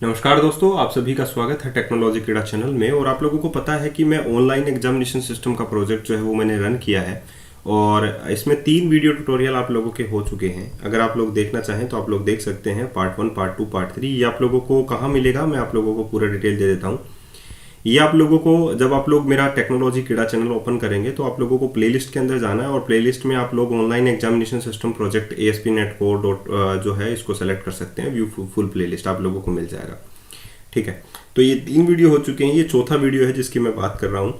नमस्कार दोस्तों, आप सभी का स्वागत है टेक्नोलॉजी क्रीड़ा चैनल में। और आप लोगों को पता है कि मैं ऑनलाइन एग्जामिनेशन सिस्टम का प्रोजेक्ट जो है वो मैंने रन किया है और इसमें 3 वीडियो ट्यूटोरियल आप लोगों के हो चुके हैं। अगर आप लोग देखना चाहें तो आप लोग देख सकते हैं, पार्ट 1, पार्ट 2, पार्ट 3। ये आप लोगों को कहाँ मिलेगा, मैं आप लोगों को पूरा डिटेल दे देता हूँ। ये आप लोगों को जब आप लोग मेरा टेक्नोलॉजी क्रीड़ा चैनल ओपन करेंगे तो आप लोगों को प्लेलिस्ट के अंदर जाना है और प्लेलिस्ट में आप लोग online examination system project ASP.NET Core जो है इसको सेलेक्ट कर सकते हैं। व्यू फुल प्लेलिस्ट आप लोगों को मिल जाएगा। ठीक है, तो ये 3 वीडियो हो चुके हैं, ये चौथा वीडियो है जिसकी मैं बात कर रहा हूँ।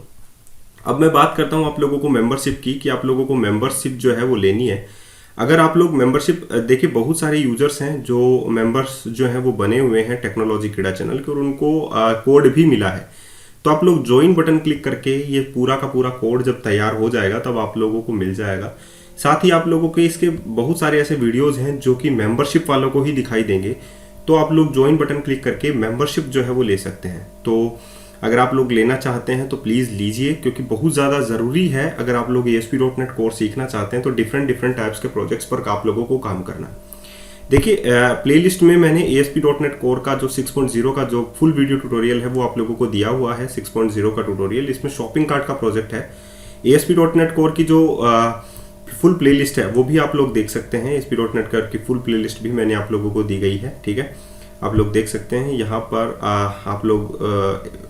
अब मैं बात करता हूँ आप लोगों को मेंबरशिप की, कि आप लोगों को मेंबरशिप जो है वो लेनी है। अगर आप लोग मेंबरशिप, देखिए बहुत सारे यूजर्स हैं जो मेंबर्स जो हैं वो बने हुए हैं टेक्नोलॉजी क्रीड़ा चैनल के और उनको कोड भी मिला है। तो आप लोग ज्वाइन बटन क्लिक करके ये पूरा का पूरा कोड जब तैयार हो जाएगा तब आप लोगों को मिल जाएगा। साथ ही आप लोगों के इसके बहुत सारे ऐसे वीडियोज हैं जो कि मेंबरशिप वालों को ही दिखाई देंगे। तो आप लोग ज्वाइन बटन क्लिक करके मेंबरशिप जो है वो ले सकते हैं। तो अगर आप लोग लेना चाहते हैं तो प्लीज़ लीजिए, क्योंकि बहुत ज़्यादा ज़रूरी है। अगर आप लोग ASP.NET Core सीखना चाहते हैं तो डिफरेंट टाइप्स के प्रोजेक्ट्स पर आप लोगों को काम करना। देखिए प्लेलिस्ट में मैंने ASP.NET Core का जो 6.0 का जो फुल वीडियो ट्यूटोरियल है वो आप लोगों को दिया हुआ है। 6.0 का ट्यूटोरियल, इसमें शॉपिंग कार्ट का प्रोजेक्ट है। ASP.NET Core की जो फुल प्लेलिस्ट है वो भी आप लोग देख सकते हैं। ASP.NET Core की फुल प्लेलिस्ट भी मैंने आप लोगों को दी गई है। ठीक है, आप लोग देख सकते हैं यहाँ पर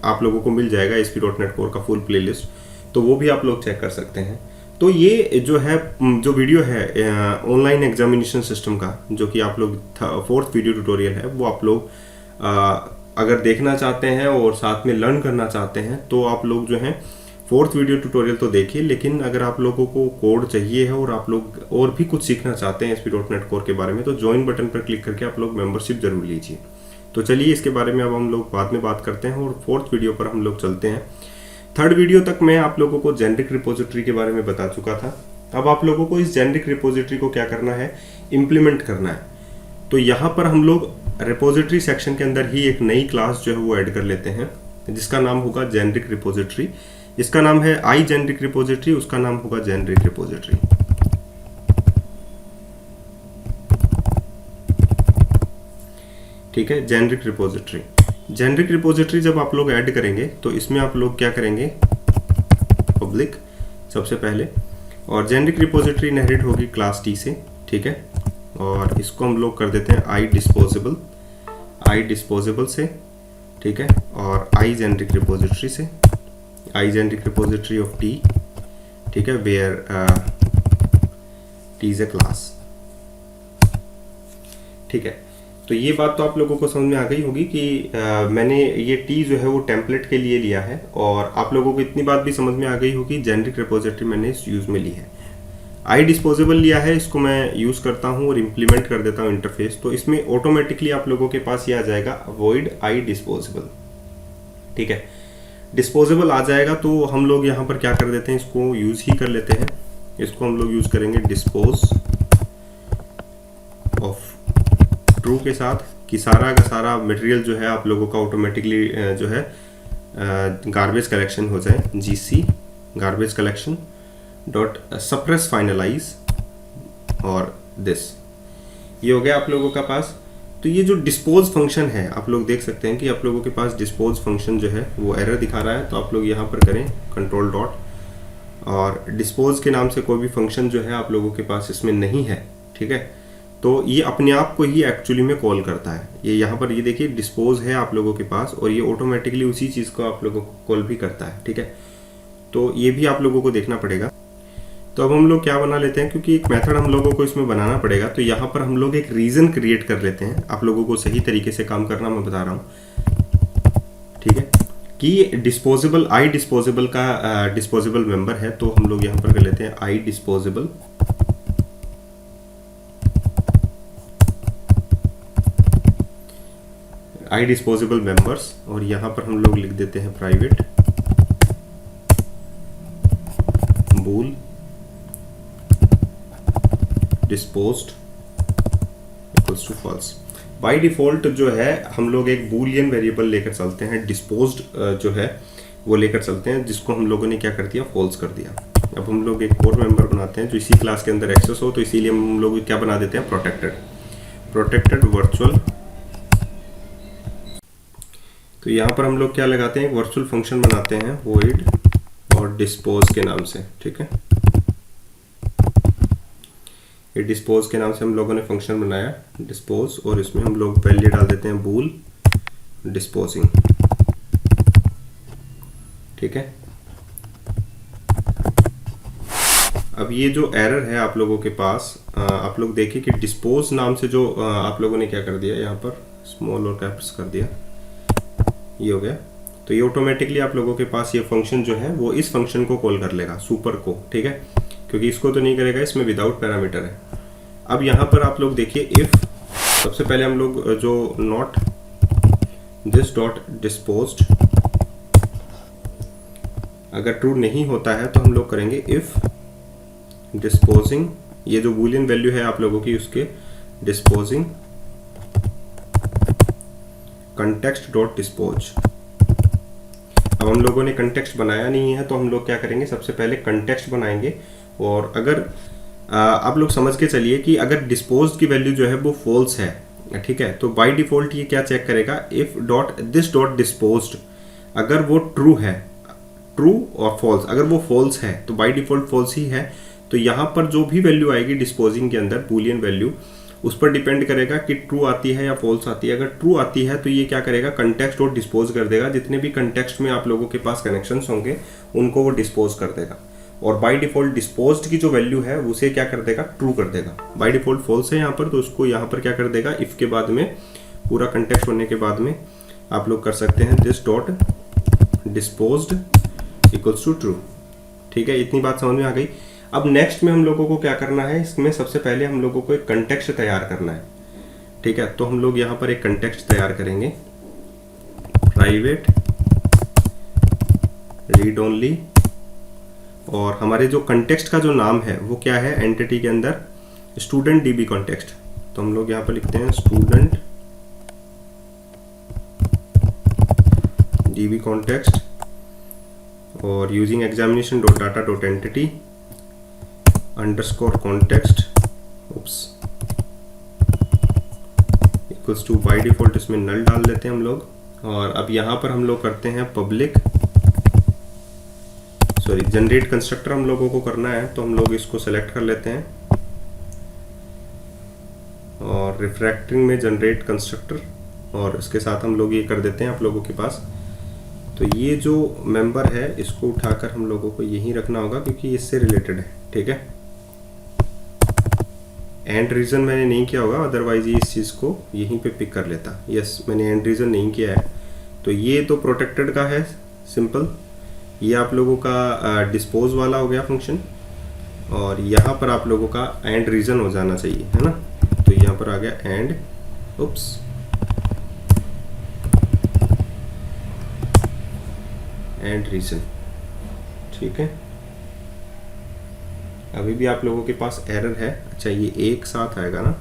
आप लोगों को मिल जाएगा ASP.NET Core का फुल प्लेलिस्ट, तो वो भी आप लोग चेक कर सकते हैं। तो ये जो है जो वीडियो है ऑनलाइन एग्जामिनेशन सिस्टम का, जो कि आप लोग 4th वीडियो ट्यूटोरियल है, वो आप लोग अगर देखना चाहते हैं और साथ में लर्न करना चाहते हैं तो आप लोग जो है 4th वीडियो ट्यूटोरियल तो देखिए। लेकिन अगर आप लोगों को कोड चाहिए है और आप लोग और भी कुछ सीखना चाहते हैं ASP.NET Core के बारे में, तो ज्वाइन बटन पर क्लिक करके आप लोग मेंबरशिप जरूर लीजिए। तो चलिए इसके बारे में अब हम लोग बाद में बात करते हैं और 4th वीडियो पर हम लोग चलते हैं। 3rd वीडियो तक मैं आप लोगों को जेनेरिक रिपोजिटरी के बारे में बता चुका था। अब आप लोगों को इस जेनेरिक रिपोजिटरी को क्या करना है, इम्प्लीमेंट करना है। तो यहाँ पर हम लोग रिपोजिटरी सेक्शन के अंदर ही एक नई क्लास जो है वो ऐड कर लेते हैं, जिसका नाम होगा जेनेरिक रिपोजिटरी। इसका नाम है iGeneric रिपोजिटरी, उसका नाम होगा जेनेरिक रिपोजिटरी। ठीक है, जेनेरिक रिपोजिटरी। जेनेरिक रिपोजिटरी जब आप लोग ऐड करेंगे तो इसमें आप लोग क्या करेंगे, पब्लिक सबसे पहले, और जेनेरिक रिपोजिटरी इनहेरिट होगी क्लास T से। ठीक है, और इसको हम लोग कर देते हैं iDisposable से। ठीक है, और iGeneric रिपोजिटरी से, iGeneric repository of T। ठीक है, where T is a class। ठीक है, तो ये बात तो आप लोगों को समझ में आ गई होगी कि मैंने ये T जो है वो टेम्पलेट के लिए लिया है। और आप लोगों को इतनी बात भी समझ में आ गई होगी, जेनेरिक रिपोजिटरी मैंने इस यूज में ली है। iDisposable लिया है, इसको मैं यूज करता हूँ और इम्प्लीमेंट कर देता हूँ इंटरफेस। तो इसमें ऑटोमेटिकली आप लोगों के पास ये आ जाएगा avoid iDisposable। ठीक है, डिस्पोजेबल आ जाएगा तो हम लोग यहाँ पर क्या कर देते हैं, इसको यूज ही कर लेते हैं। इसको हम लोग यूज करेंगे डिस्पोज ऑफ ट्रू के साथ, कि सारा का सारा मटेरियल जो है आप लोगों का ऑटोमेटिकली जो है गार्बेज कलेक्शन हो जाए। GC garbage collection dot suppress finalize, और दिस ये हो गया आप लोगों का पास। तो ये जो डिस्पोज फंक्शन है, आप लोग देख सकते हैं कि आप लोगों के पास डिस्पोज फंक्शन जो है वो एरर दिखा रहा है। तो आप लोग यहाँ पर करें कंट्रोल डॉट, और डिस्पोज के नाम से कोई भी फंक्शन जो है आप लोगों के पास इसमें नहीं है। ठीक है, तो ये अपने आप को ही एक्चुअली में कॉल करता है। ये यहाँ पर ये देखिए डिस्पोज है आप लोगों के पास, और ये ऑटोमेटिकली उसी चीज़ को आप लोगों को कॉल भी करता है। ठीक है, तो ये भी आप लोगों को देखना पड़ेगा। तो अब हम लोग क्या बना लेते हैं, क्योंकि एक मेथड हम लोगों को इसमें बनाना पड़ेगा। तो यहाँ पर हम लोग एक रीजन क्रिएट कर लेते हैं। आप लोगों को सही तरीके से काम करना मैं बता रहा हूँ। ठीक है, कि डिस्पोजेबल iDisposable का डिस्पोजेबल मेंबर है, तो हम लोग यहाँ पर कर लेते हैं iDisposable मेंबर्स, और यहाँ पर हम लोग लिख देते हैं private bool disposed equals to false. By default जो है हम लोग एक बूलियन वेरिएबल लेकर चलते हैं, डिस्पोज्ड जो है वो लेकर चलते हैं, जिसको हम लोगों ने क्या कर दिया, फॉल्स कर दिया। अब हम लोग एक और मेंबर बनाते हैं जो इसी क्लास के अंदर एक्सेस हो, तो इसीलिए हम लोग क्या बना देते हैं, प्रोटेक्टेड वर्चुअल तो यहाँ पर हम लोग क्या लगाते हैं, एक वर्चुअल फंक्शन बनाते हैं void और dispose के नाम से, ठीक है। ये डिस्पोज के नाम से हम लोगों ने फंक्शन बनाया डिस्पोज, और इसमें हम लोग वैल्यू डाल देते हैं बूल डिस्पोजिंग, ठीक है। अब ये जो एरर है आप लोगों के पास, आप लोग देखिए कि डिस्पोज नाम से जो आप लोगों ने क्या कर दिया, यहाँ पर स्मॉल और कैप्स कर दिया, ये हो गया। तो ये ऑटोमेटिकली आप लोगों के पास ये फंक्शन जो है वो इस फंक्शन को कॉल कर लेगा, सुपर को, ठीक है, क्योंकि इसको तो नहीं करेगा, इसमें विदाउट पैरामीटर है। अब यहाँ पर आप लोग देखिए इफ, सबसे पहले हम लोग जो नॉट दिस डॉट डिस्पोज्ड, अगर ट्रू नहीं होता है तो हम लोग करेंगे इफ डिस्पोजिंग, ये जो बूलियन वैल्यू है आप लोगों की उसके डिस्पोजिंग कंटेक्स्ट डॉट डिस्पोज। अब हम लोगों ने कंटेक्स्ट बनाया नहीं है तो हम लोग क्या करेंगे, सबसे पहले कंटेक्स्ट बनाएंगे। और अगर आप लोग समझ के चलिए कि अगर डिस्पोज की वैल्यू जो है वो फॉल्स है, ठीक है, तो बाय डिफॉल्ट ये क्या चेक करेगा, if dot this dot disposed, अगर वो ट्रू है, ट्रू और फॉल्स, अगर वो फॉल्स है तो बाय डिफॉल्ट फॉल्स ही है, तो यहाँ पर जो भी वैल्यू आएगी डिस्पोजिंग के अंदर बूलियन वैल्यू, उस पर डिपेंड करेगा कि ट्रू आती है या फॉल्स आती है। अगर ट्रू आती है तो ये क्या करेगा, कंटेक्स्ट डॉट डिस्पोज कर देगा, जितने भी कंटेक्स्ट में आप लोगों के पास कनेक्शंस होंगे उनको वो डिस्पोज कर देगा। और बाय डिफॉल्ट डिस्पोज्ड की जो वैल्यू है उसे क्या कर देगा, ट्रू कर देगा। बाय डिफॉल्ट फॉल्स है यहाँ पर, तो उसको यहाँ पर क्या कर देगा, इफ के बाद में पूरा कंटेक्स्ट होने के बाद में आप लोग कर सकते हैं this dot disposed equals to true, ठीक है। इतनी बात समझ में आ गई। अब नेक्स्ट में हम लोगों को क्या करना है, इसमें सबसे पहले हम लोगों को एक कंटेक्स्ट तैयार करना है, ठीक है। तो हम लोग यहाँ पर एक कंटेक्स्ट तैयार करेंगे, प्राइवेट रीड ओनली, और हमारे जो कंटेक्स्ट का जो नाम है वो क्या है, एंटिटी के अंदर स्टूडेंट डीबी कॉन्टेक्स्ट। तो हम लोग यहाँ पर लिखते हैं स्टूडेंट डीबी कॉन्टेक्स्ट, और using examination dot data dot entity underscore context equals to, by default इसमें नल डाल देते हैं हम लोग। और अब यहाँ पर हम लोग करते हैं पब्लिक, सॉरी जनरेट कंस्ट्रक्टर हम लोगों को करना है, तो हम लोग इसको सेलेक्ट कर लेते हैं और रिफ्रैक्टिंग में जनरेट कंस्ट्रक्टर, और इसके साथ हम लोग ये कर देते हैं आप लोगों के पास। तो ये जो मेंबर है इसको उठाकर हम लोगों को यहीं रखना होगा क्योंकि इससे रिलेटेड है, ठीक है। एंड रीजन मैंने नहीं किया होगा, अदरवाइज ये इस चीज़ को यहीं पे पिक कर लेता। यस, मैंने एंड रीजन नहीं किया है, तो ये तो प्रोटेक्टेड का है सिंपल। ये आप लोगों का डिस्पोज वाला हो गया फंक्शन, और यहाँ पर आप लोगों का एंड रीजन हो जाना चाहिए, है ना। तो यहाँ पर आ गया एंड, उप्स, एंड रीजन, ठीक है। अभी भी आप लोगों के पास एरर है, अच्छा ये एक साथ आएगा ना,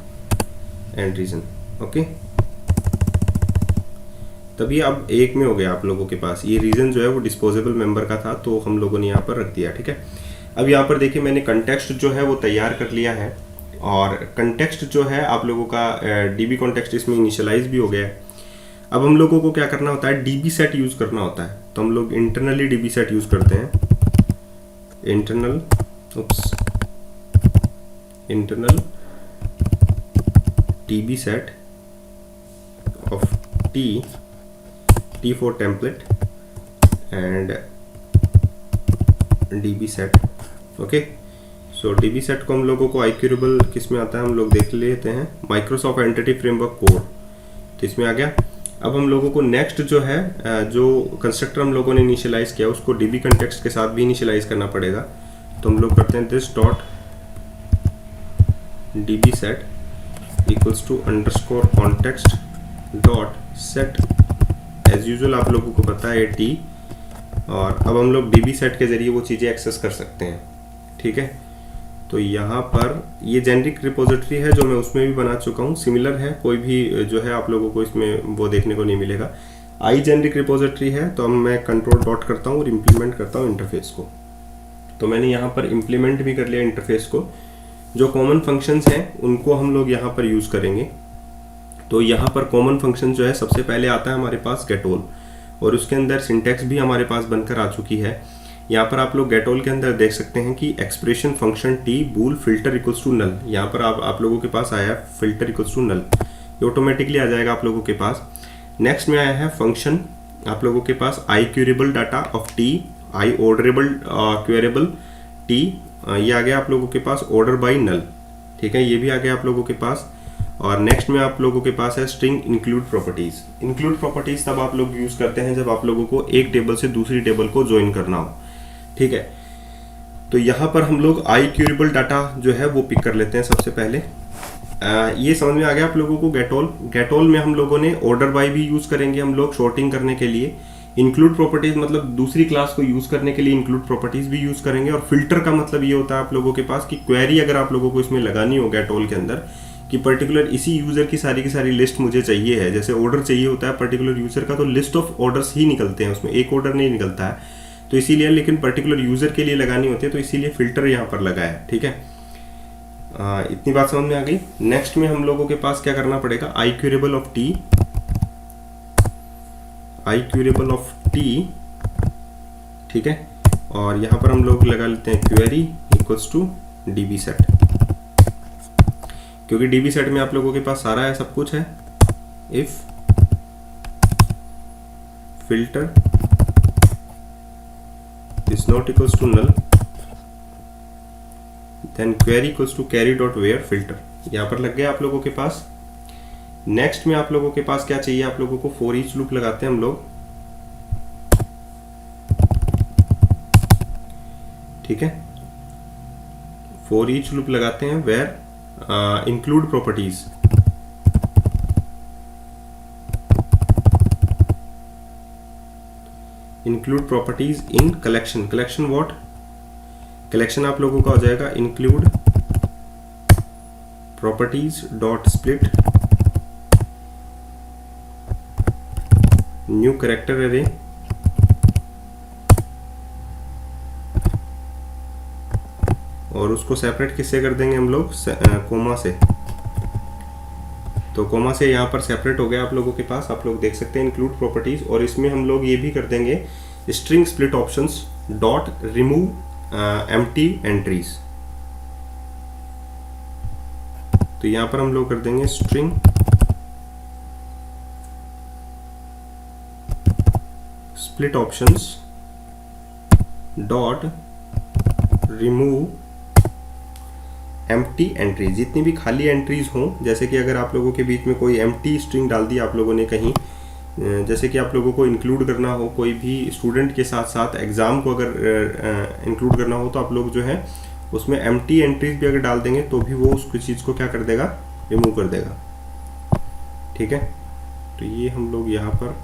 एंड रीजन, ओके। तभी अब एक में हो गया आप लोगों के पास। ये रीजन जो है वो डिस्पोजेबल मेंबर का था, तो हम लोगों ने यहाँ पर रख दिया, ठीक है। अब यहाँ पर देखिए मैंने कंटेक्स्ट जो है वो तैयार कर लिया है, और कंटेक्स्ट जो है आप लोगों का डीबी कॉन्टेक्स्ट इसमें इनिशियलाइज भी हो गया है। अब हम लोगों को क्या करना होता है, डीबी सेट यूज करना होता है। तो हम लोग इंटरनली डीबी सेट यूज करते हैं, internal dB set of T for template and DB set, okay. So DB set को हम लोगों को आइक्यूरेबल किस में आता है, हम लोग देख लेते हैं, माइक्रोसॉफ्ट एंटिटी फ्रेमवर्क कोर, तो इसमें आ गया। अब हम लोगों को नेक्स्ट जो है, जो कंस्ट्रक्टर हम लोगों ने इनिशियलाइज किया उसको DB कंटेक्स्ट के साथ भी इनिशियलाइज करना पड़ेगा। तो हम लोग करते हैं this dot DB set equals to underscore context dot set, as usual आप लोगों को पता है टी, और अब हम लोग DB सेट के जरिए वो चीज़ें एक्सेस कर सकते हैं, ठीक है। तो यहाँ पर ये जेनरिक रिपोजिटरी है जो मैं उसमें भी बना चुका हूँ, सिमिलर है, कोई भी जो है आप लोगों को इसमें वो देखने को नहीं मिलेगा। आई जेनरिक रिपोजिटरी है, तो अब मैं कंट्रोल डॉट करता हूँ और इम्प्लीमेंट करता हूँ इंटरफेस को। तो मैंने यहाँ पर इम्प्लीमेंट भी कर लिया इंटरफेस को। जो कॉमन फंक्शंस हैं उनको हम लोग यहाँ पर यूज़ करेंगे। तो यहाँ पर कॉमन फंक्शन जो है सबसे पहले आता है हमारे पास गेट ऑल। और उसके अंदर सिंटैक्स भी हमारे पास बनकर आ चुकी है। यहाँ पर आप लोग गेट ऑल के अंदर देख सकते हैं कि expression function T bool filter equals to null, यहाँ पर आप लोगों के पास आया फिल्टर इक्वल्स टू नल, ये ऑटोमेटिकली आ जाएगा आप लोगों के पास। नेक्स्ट में आया है फंक्शन आप लोगों के पास I queryable data of T, I orderable queryable T, ये आ गया आप लोगों के पास ऑर्डर बाई नल, ठीक है, ये भी आ गया आप लोगों के पास। और नेक्स्ट में आप लोगों के पास है string include properties. Include properties तब आप लोग यूज करते हैं जब आप लोगों को एक टेबल से दूसरी टेबल को ज्वाइन करना हो, ठीक है। तो यहाँ पर हम लोग आई क्यूरेबल डाटा जो है वो पिक कर लेते हैं सबसे पहले। ये समझ में आ गया आप लोगों को गेट ऑल में हम लोगों ने ऑर्डर बाई भी यूज करेंगे हम लोग शॉर्टिंग करने के लिए। इंक्लूड प्रॉपर्टीज मतलब दूसरी क्लास को यूज करने के लिए इंक्लूड प्रॉपर्टीज भी यूज करेंगे। और फिल्टर का मतलब ये होता है आप लोगों के पास कि क्वेरी अगर आप लोगों को इसमें लगानी हो गेट ऑल के अंदर कि पर्टिकुलर इसी यूजर की सारी लिस्ट मुझे चाहिए है, जैसे ऑर्डर चाहिए होता है पर्टिकुलर यूजर का, तो लिस्ट ऑफ ऑर्डर्स ही निकलते हैं, उसमें एक ऑर्डर नहीं निकलता है, तो इसीलिए, लेकिन पर्टिकुलर यूजर के लिए लगानी होती है तो इसीलिए फिल्टर यहाँ पर लगा है, ठीक है। इतनी बात समझ में आ गई। नेक्स्ट में हम लोगों के पास क्या करना पड़ेगा, I queryable of T, I queryable of T, ठीक है। और यहाँ पर हम लोग लगा लेते हैं query equals to DB set, क्योंकि डीबी सेट में आप लोगों के पास सारा है, सब कुछ है। If filter is not equals to null then query equals to query dot where filter, यहाँ पर लग गया आप लोगों के पास। नेक्स्ट में आप लोगों के पास क्या चाहिए, आप लोगों को फॉर ईच लूप लगाते हैं हम लोग, ठीक है। फॉर ईच लूप लगाते हैं where include properties, include properties in collection, collection what, collection आप लोगों का हो जाएगा include properties dot split new character array, और उसको सेपरेट किससे कर देंगे हम लोग, कोमा से। तो कोमा से यहाँ पर सेपरेट हो गया आप लोगों के पास, आप लोग देख सकते हैं इंक्लूड प्रॉपर्टीज। और इसमें हम लोग ये भी कर देंगे string split options dot remove empty entries, तो यहाँ पर हम लोग कर देंगे string split options dot remove empty entries, जितनी भी खाली एंट्रीज हों, जैसे कि अगर आप लोगों के बीच में कोई एम्प्टी स्ट्रिंग डाल दी आप लोगों ने कहीं, जैसे कि आप लोगों को इंक्लूड करना हो कोई भी स्टूडेंट के साथ साथ एग्जाम को अगर इंक्लूड करना हो तो आप लोग जो है उसमें एम्प्टी एंट्रीज भी अगर डाल देंगे तो भी वो उस चीज़ को क्या कर देगा, रिमूव कर देगा, ठीक है। तो ये हम लोग यहाँ पर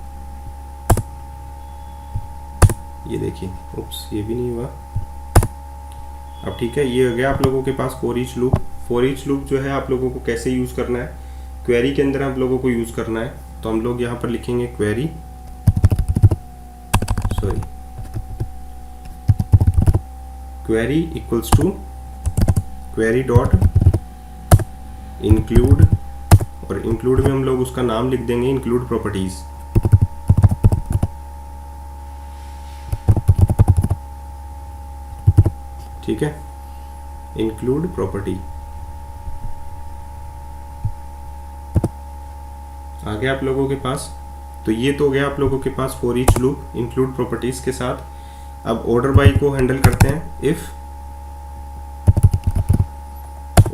ये देखिए, उप्स ये भी नहीं हुआ, अब ठीक है। ये हो गया आप लोगों के पास for each loop. For each loop जो है आप लोगों को कैसे यूज़ करना है, क्वेरी के अंदर आप लोगों को यूज़ करना है, तो हम लोग यहाँ पर लिखेंगे query, sorry query equals to query dot include, और इंक्लूड में हम लोग उसका नाम लिख देंगे इंक्लूड प्रॉपर्टीज, ठीक है, इंक्लूड प्रॉपर्टी आ गया आप लोगों के पास। तो ये तो हो गया आप लोगों के पास for each loop include properties के साथ। अब ऑर्डर बाई को हैंडल करते हैं। If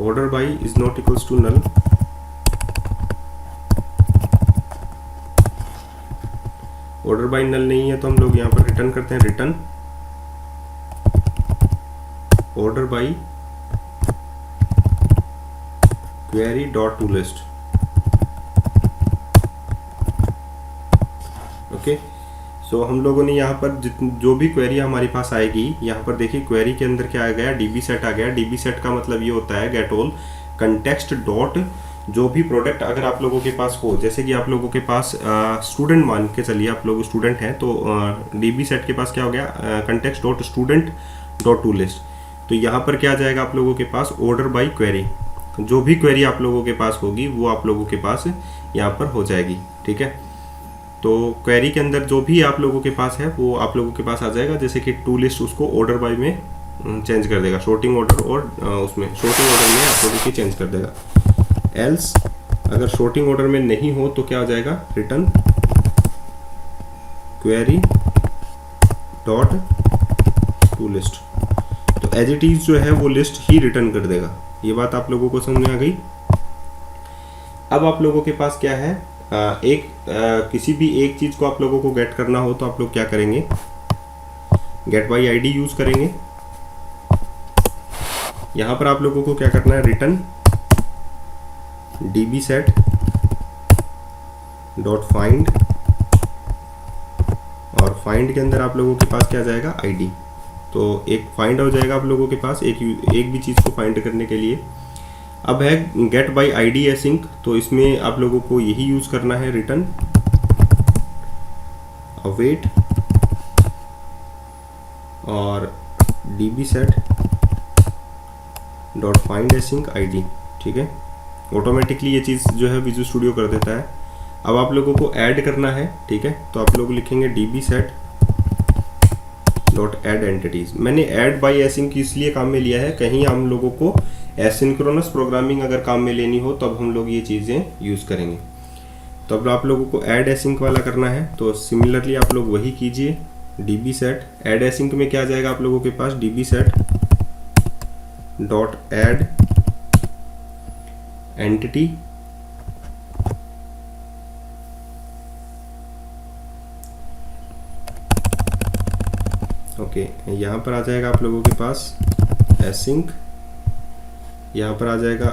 order by is not equals to null, order by null नहीं है तो हम लोग यहाँ पर रिटर्न करते हैं return order by query dot to list, okay. So हम लोगों ने यहाँ पर जो भी क्वेरी हमारे पास आएगी, यहाँ पर देखिए क्वेरी के अंदर क्या आ गया, डीबी सेट आ गया। डीबी सेट का मतलब ये होता है गेट ऑल कंटेक्स्ट डॉट जो भी प्रोडक्ट अगर आप लोगों के पास हो, जैसे कि आप लोगों के पास स्टूडेंट मान के चलिए, आप लोग स्टूडेंट हैं तो डीबी सेट के पास क्या हो गया, context dot student dot to list. तो यहाँ पर क्या आ जाएगा आप लोगों के पास, ऑर्डर बाई क्वेरी, जो भी क्वेरी आप लोगों के पास होगी वो आप लोगों के पास यहाँ पर हो जाएगी, ठीक है। तो क्वेरी के अंदर जो भी आप लोगों के पास है वो आप लोगों के पास आ जाएगा। जैसे कि टू लिस्ट उसको ऑर्डर बाय में चेंज कर देगा, शॉर्टिंग ऑर्डर और उसमें शॉर्टिंग ऑर्डर में आप लोगों की चेंज कर देगा। एल्स अगर शॉर्टिंग ऑर्डर में नहीं हो तो क्या हो जाएगा, return query dot to list. तो एज इट इज जो है वो लिस्ट ही रिटर्न कर देगा। ये बात आप लोगों को समझ में आ गई। अब आप लोगों के पास क्या है, किसी भी एक चीज को आप लोगों को गेट करना हो तो आप लोग क्या करेंगे, गेट बाई आईडी यूज करेंगे। यहां पर आप लोगों को क्या करना है, return dB set dot find, और फाइंड के अंदर आप लोगों के पास क्या जाएगा, आईडी। तो एक फाइंड हो जाएगा आप लोगों के पास एक भी चीज को फाइंड करने के लिए। अब है गेट बाई आईडी एसिंक, तो इसमें आप लोगों को यही यूज करना है, रिटर्न अवेट और dB set dot find async ID. ठीक है, ऑटोमेटिकली ये चीज़ जो है विजुअल स्टूडियो कर देता है। अब आप लोगों को ऐड करना है, ठीक है, तो आप लोग लिखेंगे dB set dot add entities. मैंने ऐड बाई एसिंक इसलिए काम में लिया है, कहीं हम लोगों को एसिंक्रोनस प्रोग्रामिंग अगर काम में लेनी हो तब हम लोग ये चीज़ें यूज़ करेंगे। तो अब आप लोगों को ऐड एसिंक वाला करना है, तो सिमिलरली आप लोग वही कीजिए, डीबी सेट ऐड एसिंक में क्या जाएगा आप लोगों के पास, DB set dot add entity okay. यहाँ पर आ जाएगा आप लोगों के पास एसिंक, यहाँ पर आ जाएगा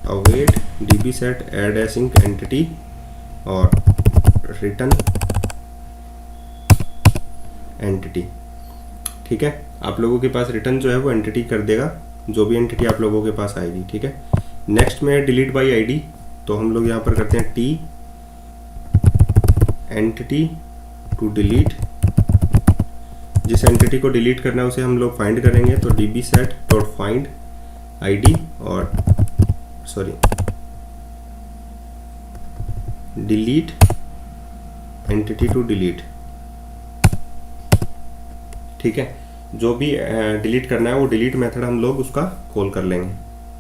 await dB set add async entity और रिटर्न एंटिटी। ठीक है, आप लोगों के पास रिटर्न जो है वो एंटिटी कर देगा, जो भी एंटिटी आप लोगों के पास आएगी। ठीक है, नेक्स्ट में डिलीट बाई आईडी, तो हम लोग यहाँ पर करते हैं टी एंटिटी टू डिलीट। जिस एंटिटी को डिलीट करना है उसे हम लोग फाइंड करेंगे, तो dB set dot find ID और डिलीट एंटिटी टू डिलीट। ठीक है, जो भी डिलीट करना है वो डिलीट मेथड हम लोग उसका कॉल कर लेंगे,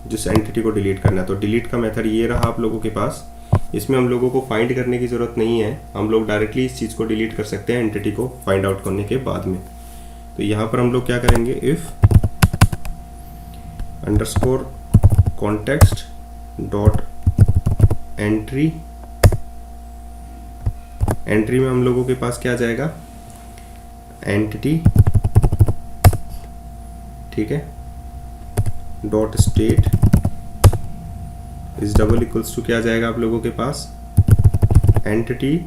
जिस एंटिटी को डिलीट करना है। तो डिलीट का मेथड ये रहा आप लोगों के पास। इसमें हम लोगों को फाइंड करने की ज़रूरत नहीं है, हम लोग डायरेक्टली इस चीज़ को डिलीट कर सकते हैं एंटिटी को फाइंड आउट करने के बाद में। तो यहाँ पर हम लोग क्या करेंगे, if underscore context dot entry, entry में हम लोगों के पास क्या जाएगा, एंटिटी, ठीक है, dot state is double equals to क्या जाएगा आप लोगों के पास, एंटिटी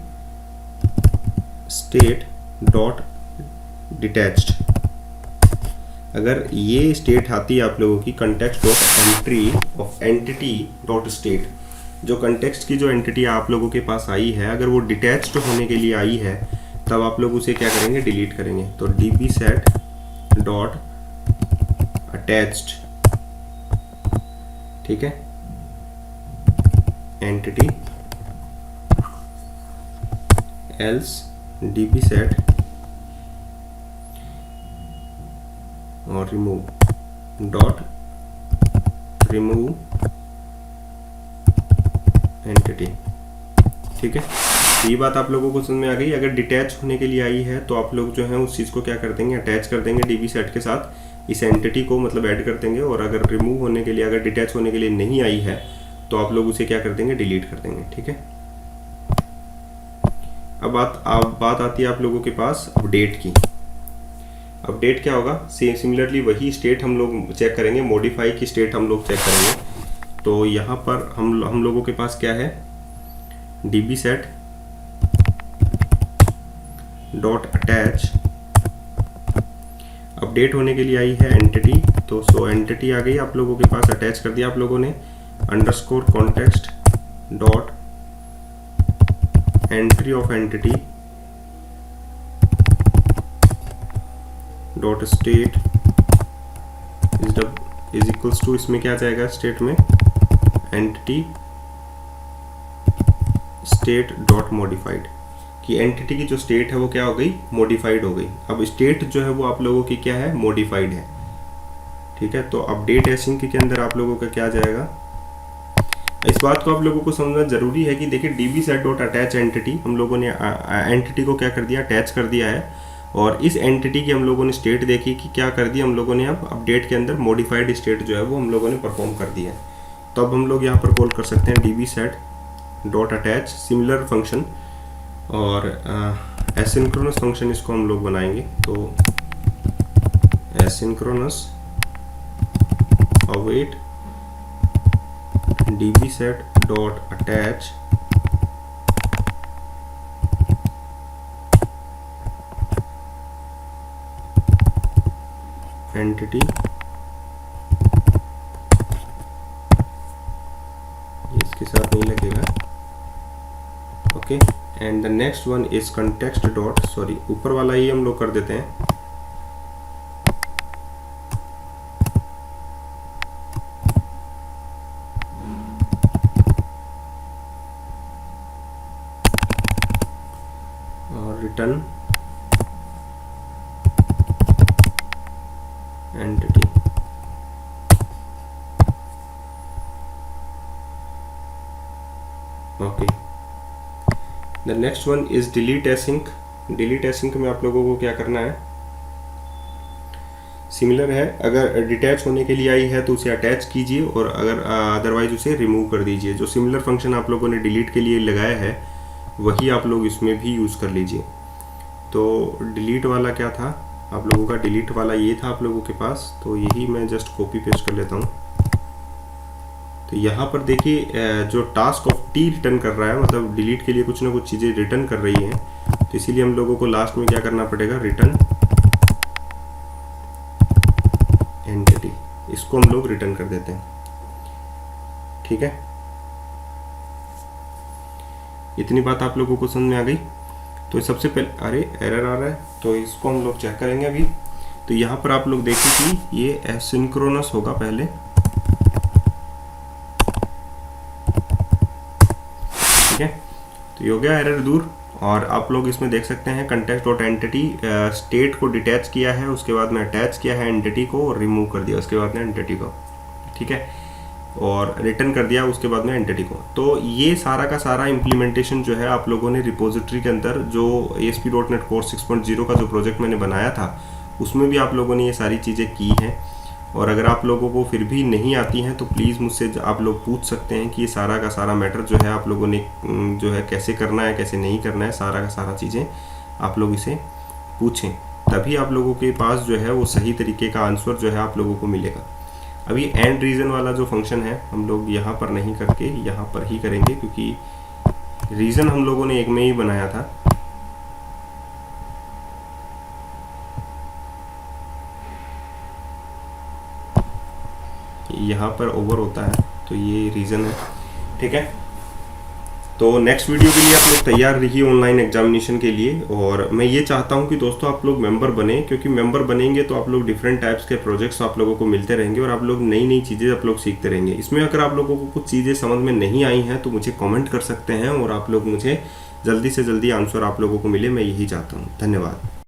स्टेट डॉट डिटैच्ड। अगर ये स्टेट आती है आप लोगों की context dot entry of entity dot state, जो कंटेक्स्ट की जो एंटिटी आप लोगों के पास आई है, अगर वो डिटैच्ड होने के लिए आई है तब आप लोग उसे क्या करेंगे, डिलीट करेंगे। तो डीबी सेट डॉट अटैच्ड, ठीक है, एंटिटी एल्स डीबी सेट और रिमूव डॉट रिमूव एंटिटी। ठीक है, ये बात आप लोगों को समझ में आ गई। अगर डिटैच होने के लिए आई है तो आप लोग जो है उस चीज़ को क्या कर देंगे, अटैच कर देंगे डीबी सेट के साथ, इस एंटिटी को मतलब ऐड कर देंगे। और अगर रिमूव होने के लिए, अगर डिटैच होने के लिए नहीं आई है तो आप लोग उसे क्या कर देंगे, डिलीट कर देंगे। ठीक है, अब बात आती है आप लोगों के पास अपडेट की। अपडेट क्या होगा, सिमिलरली वही स्टेट हम लोग चेक करेंगे, मॉडिफाई की स्टेट हम लोग चेक करेंगे। तो यहाँ पर हम लोगों के पास क्या है, dB set dot attach, update होने के लिए आई है एंटिटी, तो सो एंटिटी आ गई आप लोगों के पास, अटैच कर दिया आप लोगों ने, underscore context dot entry of entity dot state is equals to, इसमें क्या जाएगा स्टेट में, एंटिटी स्टेट डॉट मॉडिफाइड, कि एंटिटी की जो स्टेट है वो क्या हो गई, मॉडिफाइड हो गई। अब स्टेट जो है वो आप लोगों की क्या है, मॉडिफाइड है। ठीक है, तो अपडेट एसिंक के अंदर आप लोगों का क्या जाएगा, इस बात को आप लोगों को समझना जरूरी है कि देखिए dbset.attach एंटिटी, हम लोगों ने एंटिटी को क्या कर दिया, अटैच कर दिया है। और इस एंटिटी की हम लोगों ने स्टेट देखी कि क्या कर दिया हम लोगों ने, अब अपडेट के अंदर मॉडिफाइड स्टेट जो है वो हम लोगों ने परफॉर्म कर दिया है। तो अब हम लोग यहाँ पर कॉल कर सकते हैं dbset.attach सिमिलर फंक्शन, और एसिंक्रोनस फंक्शन इसको हम लोग बनाएंगे। तो एसिंक्रोनस await dbset.attach entity, इसके साथ नहीं लगेगा, okay. And the next one is context dot, sorry ऊपर वाला ही हम लोग कर देते हैं, और return entity. Okay, the next one is delete async. Delete async में आप लोगों को क्या करना है, सिमिलर है, अगर डिटैच होने के लिए आई है तो उसे अटैच कीजिए, और अगर अदरवाइज उसे रिमूव कर दीजिए। जो सिमिलर फंक्शन आप लोगों ने डिलीट के लिए लगाया है वही आप लोग इसमें भी यूज़ कर लीजिए। तो डिलीट वाला क्या था आप लोगों का, डिलीट वाला ये था आप लोगों के पास, तो यही मैं जस्ट कॉपी पेस्ट कर लेता हूँ। तो यहाँ पर देखिए जो टास्क ऑफ टी रिटर्न कर रहा है, मतलब डिलीट के लिए कुछ ना कुछ चीज़ें रिटर्न कर रही हैं, तो इसीलिए हम लोगों को लास्ट में क्या करना पड़ेगा, रिटर्न एंटिटी, इसको हम लोग रिटर्न कर देते हैं। ठीक है, इतनी बात आप लोगों को समझ में आ गई। तो सबसे पहले, अरे एरर आ रहा है, तो इसको हम लोग चेक करेंगे अभी। तो यहाँ पर आप लोग देखिए कि ये एसिंक्रोनस होगा पहले, ठीक है। तो ये हो गया एरर दूर, और आप लोग इसमें देख सकते हैं कंटेक्स्ट डॉट एंटिटी, स्टेट को डिटैच किया है, उसके बाद में अटैच किया है एंटिटी को और रिमूव कर दिया उसके बाद में एंटिटी को, ठीक है, और रिटर्न कर दिया उसके बाद में एंटिटी को। तो ये सारा का सारा इम्प्लीमेंटेशन जो है आप लोगों ने रिपोजिटरी के अंदर जो ASP.NET Core 6.0 का जो प्रोजेक्ट मैंने बनाया था उसमें भी आप लोगों ने ये सारी चीज़ें की हैं। और अगर आप लोगों को फिर भी नहीं आती हैं तो प्लीज़ मुझसे आप लोग पूछ सकते हैं कि ये सारा का सारा मैटर जो है आप लोगों ने जो है कैसे करना है कैसे नहीं करना है, सारा का सारा चीज़ें आप लोग इसे पूछें, तभी आप लोगों के पास जो है वो सही तरीके का आंसर जो है आप लोगों को मिलेगा। अभी एंड रीज़न वाला जो फंक्शन है हम लोग यहाँ पर नहीं करके यहाँ पर ही करेंगे, क्योंकि रीज़न हम लोगों ने एक में ही बनाया था। यहाँ पर ओवर होता है तो ये रीज़न है, ठीक है। तो नेक्स्ट वीडियो के लिए आप लोग तैयार रहिए ऑनलाइन एग्जामिनेशन के लिए। और मैं ये चाहता हूँ कि दोस्तों आप लोग मेंबर बने, क्योंकि मेंबर बनेंगे तो आप लोग डिफरेंट टाइप्स के प्रोजेक्ट्स आप लोगों को मिलते रहेंगे और आप लोग नई नई चीज़ें आप लोग सीखते रहेंगे। इसमें अगर आप लोगों को कुछ चीज़ें समझ में नहीं आई हैं तो मुझे कमेंट कर सकते हैं और आप लोग मुझे जल्दी से जल्दी आंसर आप लोगों को मिले, मैं यही चाहता हूँ। धन्यवाद।